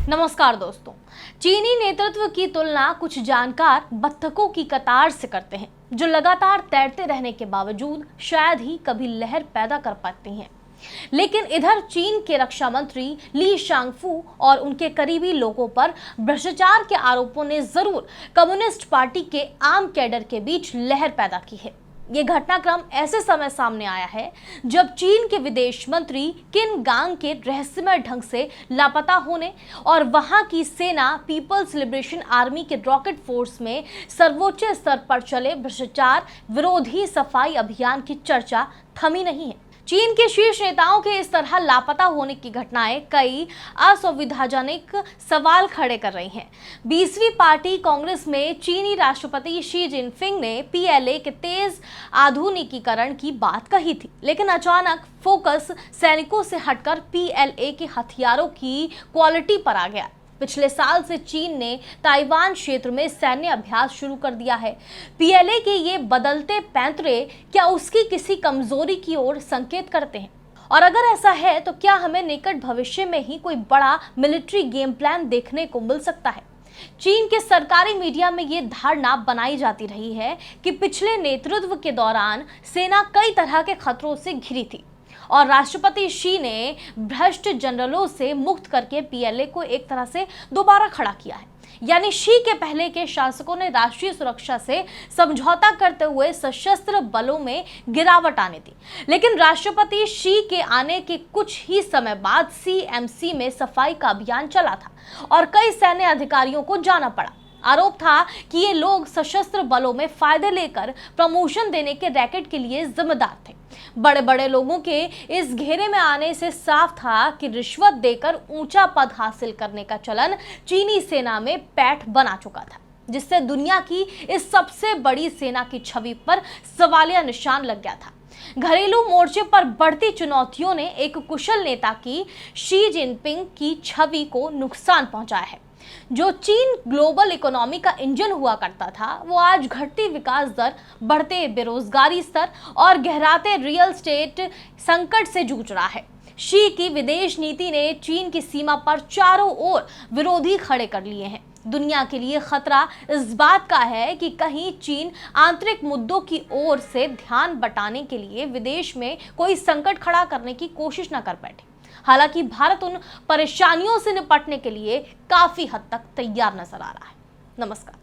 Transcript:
नमस्कार दोस्तों। चीनी नेतृत्व की तुलना कुछ जानकार बत्तखों की कतार से करते हैं, जो लगातार तैरते रहने के बावजूद शायद ही कभी लहर पैदा कर पाती हैं। लेकिन इधर चीन के रक्षा मंत्री ली शांगफू और उनके करीबी लोगों पर भ्रष्टाचार के आरोपों ने जरूर कम्युनिस्ट पार्टी के आम कैडर के बीच लहर पैदा की है। ये घटनाक्रम ऐसे समय सामने आया है जब चीन के विदेश मंत्री किन गांग के रहस्यमय ढंग से लापता होने और वहां की सेना पीपल्स लिबरेशन आर्मी के रॉकेट फोर्स में सर्वोच्च स्तर पर चले भ्रष्टाचार विरोधी सफाई अभियान की चर्चा थमी नहीं है। चीन के शीर्ष नेताओं के इस तरह लापता होने की घटनाएं कई असुविधाजनक सवाल खड़े कर रही हैं। 20वीं पार्टी कांग्रेस में चीनी राष्ट्रपति शी जिनपिंग ने पीएलए के तेज आधुनिकीकरण की बात कही थी, लेकिन अचानक फोकस सैनिकों से हटकर पीएलए के हथियारों की क्वालिटी पर आ गया। पिछले साल से चीन ने ताइवान क्षेत्र में सैन्य अभ्यास शुरू कर दिया है। पीएलए के ये बदलते पैंतरे क्या उसकी किसी कमजोरी की ओर संकेत करते हैं? और अगर ऐसा है तो क्या हमें निकट भविष्य में ही कोई बड़ा मिलिट्री गेम प्लान देखने को मिल सकता है? चीन के सरकारी मीडिया में ये धारणा बनाई जाती रही है कि पिछले नेतृत्व के दौरान सेना कई तरह के खतरों से घिरी थी और राष्ट्रपति शी ने भ्रष्ट जनरलों से मुक्त करके पीएलए को एक तरह से दोबारा खड़ा किया है। यानी शी के पहले के शासकों ने राष्ट्रीय सुरक्षा से समझौता करते हुए सशस्त्र बलों में गिरावट आने दी, लेकिन राष्ट्रपति शी के आने के कुछ ही समय बाद सीएमसी में सफाई का अभियान चला था और कई सैन्य अधिकारियों को जाना पड़ा। आरोप था कि ये लोग सशस्त्र बलों में फायदे लेकर प्रमोशन देने के रैकेट के लिए जिम्मेदार थे। बड़े बड़े लोगों के इस घेरे में आने से साफ था कि रिश्वत देकर ऊंचा पद हासिल करने का चलन चीनी सेना में पैठ बना चुका था, जिससे दुनिया की इस सबसे बड़ी सेना की छवि पर सवालिया निशान लग गया था। घरेलू मोर्चे पर बढ़ती चुनौतियों ने एक कुशल नेता की शी जिनपिंग की छवि को नुकसान पहुंचाया है। जो चीन ग्लोबल इकोनॉमी का इंजन हुआ करता था, वो आज घटती विकास दर, बढ़ते बेरोजगारी स्तर और गहराते रियल एस्टेट संकट से जूझ रहा है। शी की विदेश नीति ने चीन की सीमा पर चारों ओर विरोधी खड़े कर लिए हैं। दुनिया के लिए खतरा इस बात का है कि कहीं चीन आंतरिक मुद्दों की ओर से ध्यान बटाने के लिए विदेश में कोई संकट खड़ा करने की कोशिश न कर बैठे। हालांकि भारत उन परेशानियों से निपटने के लिए काफी हद तक तैयार नजर आ रहा है। नमस्कार।